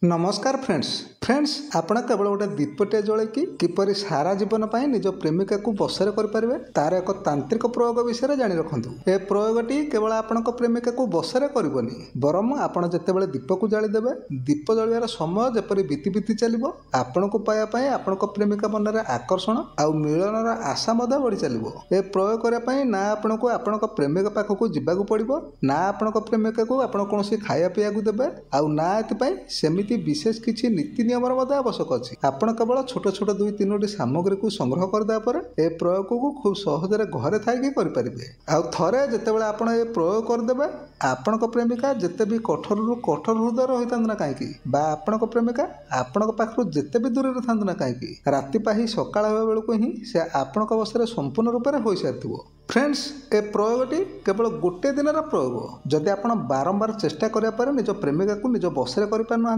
नमस्कार फ्रेंड्स आपण केवल गोटे दीपटे जल किपरि सारा जीवन पर निज प्रेमिका को बसरे करें तार एक तांत्रिक प्रयोग विषय जाणी रखु। ए प्रयोगटी केवल आपण प्रेमिका को बसरे करनी बरम आपण जितेबाला दीप को जालीदेवे दीप जलियार समय जपरी बीती बीती चलो आपण को पायापाई आपण प्रेमिका मन में आकर्षण आउ मिलनर आशा बढ़ी चलो। ए प्रयोग करने ना आपण को आपण प्रेमिका पाखक जावाक पड़ो ना आपण प्रेमिका को आपण कौन खाया पीवा देवे आउ ना एपाई सेमि विशेष किसी नीति नियम आवश्यक अच्छी। आपण केवल छोट छोट 2-3टी सामग्री को संग्रह करदे पर ए प्रयोग को खूब सहजरे घरे थी करेंगे। आउ थे जितेबाला आपण ए प्रयोग करदे आपण प्रेमिका जिते भी कठोर कठोर हृदय होता ना कहीं आपण प्रेमिका आपण पाखु जिते भी दूर था ना कहीं राति पाही सकाळ होगा बेलू ही से आपण बसरे संपूर्ण रूप से हो सारी। फ्रेंड्स ए प्रयोगटी केवल गोटे दिन प्रयोग जदि आप बारंबार चेष्टा करापर निज प्रेमिका को निज बसरे करना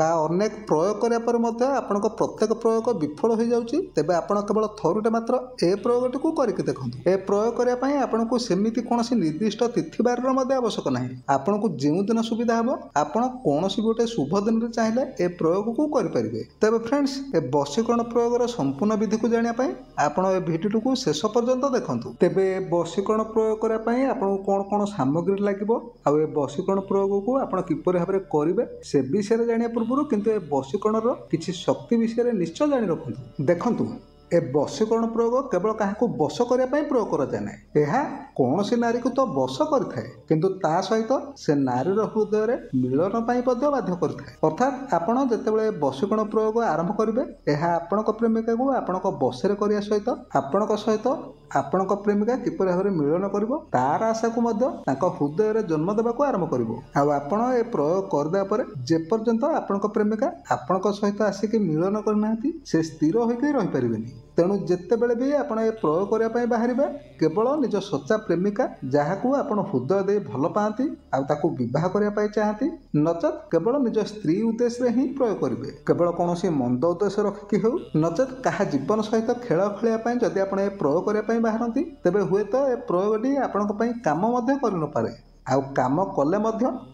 अनेक प्रयोग करापर आपण प्रत्येक प्रयोग विफल हो जाऊँगी तेबे आपण केवल थरुटे मात्र ए प्रयोगटी को करके देखूँ। ए प्रयोग करने आपन को सेमिति कौन निर्दिष्ट तिथिबार आवश्यक ना आपन को जो दिन सुविधा हम आपड़ कौन भी गोटे शुभ दिन चाहिए ए प्रयोग को करेंगे। तेज फ्रेंड्स ए वशीकरण प्रयोगर संपूर्ण विधि को जानापी आपड़ ए भिडियो को शेष पर्यंत देखूँ। तेबे वशीकरण प्रयोग करने आपको कौन कौन सामग्री लगे आउ ए वशीकरण प्रयोग को आप किपर भाव में करेंगे से विषय जाना पूर्व किंतु ए वशीकरण किसी शक्ति विषय निश्चय जाणी रखु। देखु ए वशीकरण प्रयोग केवल क्या बस करने प्रयोग कराए ना यह कौन सी नारी को तो बस करें किंतु ता सहित से नारीर हृदय मिलन बाध्य करें। अर्थात आपड़ जिते वशीकरण प्रयोग आरंभ करेंगे यह आपण प्रेमिका को आपण बसरे करने सहित आपण सहित आपण प्रेमिका किपर भाव में मिलन कर तार आशा को हृदय जन्म देवा आरंभ कर आपण ए प्रयोग करदे पर जेपर्यंत आपण प्रेमिका आपण सहित आसिक मिलन करना से स्थिर होकर रहीपर। तेणु जिते बड़े भी आप प्रयोग करने बाहर केवल निज सच्चा प्रेमिका जहाँ को आप हृदय दे भल पाती आउ विवाह करने चाहती नचेत केवल निज स्त्री उद्देश्य ही प्रयोग करेंगे केवल कौन मंद उद्देश्य रखिकी हो नचेत क्या जीवन सहित खेल खेलने जदि आप प्रयोग करने बाहरती तेरे हुए तो ए प्रयोगटी आपण काम कर आउ काम कले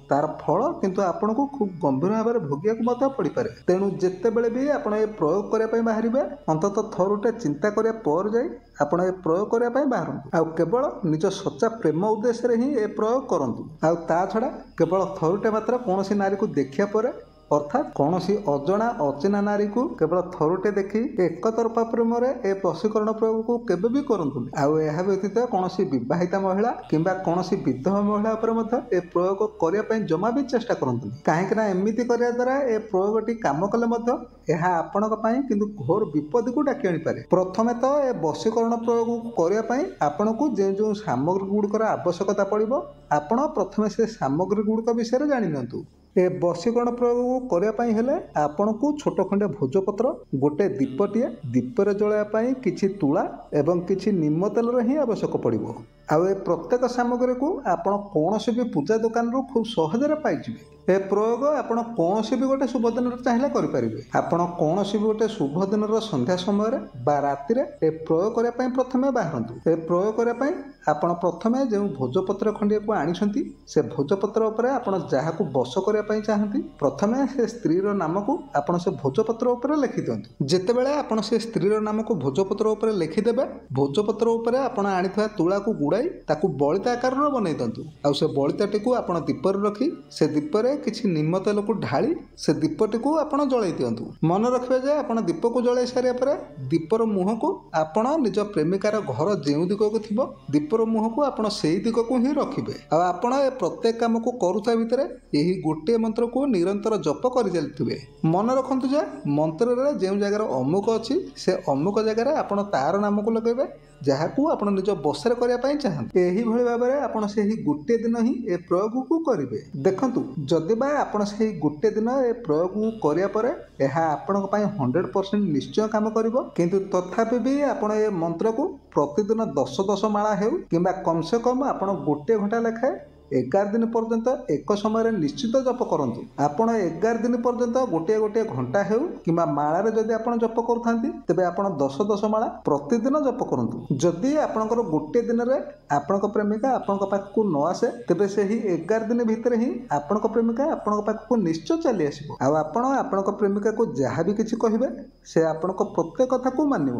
तार फल किंतु आपण को खूब गंभीर भाव में भोगिया पड़ पारे। तेणु जिते बड़े भी आप प्रयोग करने बाहर अंततः थरुटे चिंता करने पर जाए आपण ए प्रयोग करने बाहर आउ केवल निज सच्चा प्रेम उद्देश्य ही ए प्रयोग करूँ आउ ता छड़ा केवल थरुटे मात्र कौन नारी को देखिया पर अर्थात कौन सी अजना अचिना नारी को केवल थरुटे देखी एक तरफा प्रेम ए वशीकरण प्रयोग को केबे भी करंतु आउ यह व्यतीत कौन सी विवाहिता महिला किंबा कौन सी विधवा महिला पर ए प्रयोग करने जमा भी चेष्टा करंतु कहीं एमती करने द्वारा ए प्रयोगटी काम कले यह आपण किंतु घोर विपद को डाकी आनीपे। प्रथमे तो ए वशीकरण प्रयोग करने आपण को जो जो सामग्री गुड़िकर आवश्यकता पड़ो आपण प्रथमे से सामग्री गुड़िक विषय जानी नियंतु। ए वशीकरण प्रयोग करने हेले आपण को छोट खंडे भोजपत्र गोटे दीपटीए दीपर जलायापाई किछि तुला एवं किछि निम्न तेल ही आवश्यक पड़ो आउ ए प्रत्येक सामग्री को आपण कौन भी पूजा दुकान रू खूब सहजरे पाइजिबे। ए प्रयोग आपण कौन भी गोटे शुभ दिन चाहिए करेंगे आपण कौन भी गोटे शुभ दिन संध्या समय बा राति ए प्रयोग करने प्रथमे बाहरतु। ए प्रयोग करने आपण प्रथमे जो भोजपत्र खंडिया को आनी से भोजपत्र उपर आपण जहाँ को बस करने चाहती प्रथमे से स्त्री नाम को आपण से भोजपत्र उपर लिखि दिंतु। जितेबाला आपण से स्त्री नाम को भोजपत्र उपर लिखिदेवे भोजपत्र उपर आपण आनिथवा तुला को गुड़ाई ताकू बलिता आकार बनई दिंतु आउ से बलिताटी को आपण दीपर रखी से दीपर किसी निम्न तेल को ढाली से दीपटी को आपण जलाई दिंतु। मन रखिए जे आपण दीप को जलाई सारे पर दीपर मुह को आपण निज प्रेमिकार घर जो दिग को थी दीपर मुह को आपण से दिग को ही रखिए आपण ए प्रत्येक काम को करुता भितर यही गोटे मंत्र को निरंतर जप कर चलते। मन रखु जे मंत्र जो जगार अमुक अच्छी से अमुक जगार आपण तार नाम को लगेबे जहाँ को आप निज बसरे करने चाहते यही भाव में आप गोटे दिन ही ए प्रयोग को करेंगे। देखु जदि बा आप गोटे दिन ए प्रयोग करापर यह आपण 100% निश्चय काम करिवो किंतु तथापि भी आपण ए मंत्र को प्रतिदिन 10 माला हो कि कम से कम आप गोटे घंटा लेखाए 11 ଦିନ ପର୍ଯ୍ୟନ୍ତ ଏକ ସମୟରେ ନିଶ୍ଚିତ ଜପ କରନ୍ତୁ। ଆପଣ 11 ଦିନ ପର୍ଯ୍ୟନ୍ତ ଗୋଟିଏ ଗୋଟିଏ ଘଣ୍ଟା ହେଉ କିମ୍ବା ମାଳାରେ ଯଦି ଆପଣ ଜପ କରୁଥାନ୍ତି ତେବେ ଆପଣ 10 ମାଳା ପ୍ରତିଦିନ ଜପ କରନ୍ତୁ। ଯଦି ଆପଣଙ୍କର ଗୋଟିଏ ଦିନରେ ଆପଣଙ୍କ ପ୍ରେମିକା ଆପଣଙ୍କ ପାଖକୁ ନ ଆସେ ତେବେ ସେହି 11 ଦିନ ଭିତରେ ହିଁ ଆପଣଙ୍କ ପ୍ରେମିକା ଆପଣଙ୍କ ପାଖକୁ ନିଶ୍ଚୟ ଚାଲି ଆସିବ। ଆଉ ଆପଣ ଆପଣଙ୍କ ପ୍ରେମିକାକୁ ଯାହା ବି କିଛି କହିବେ ସେ ଆପଣଙ୍କ ପ୍ରତ୍ୟେକ କଥାକୁ ମାନିବ।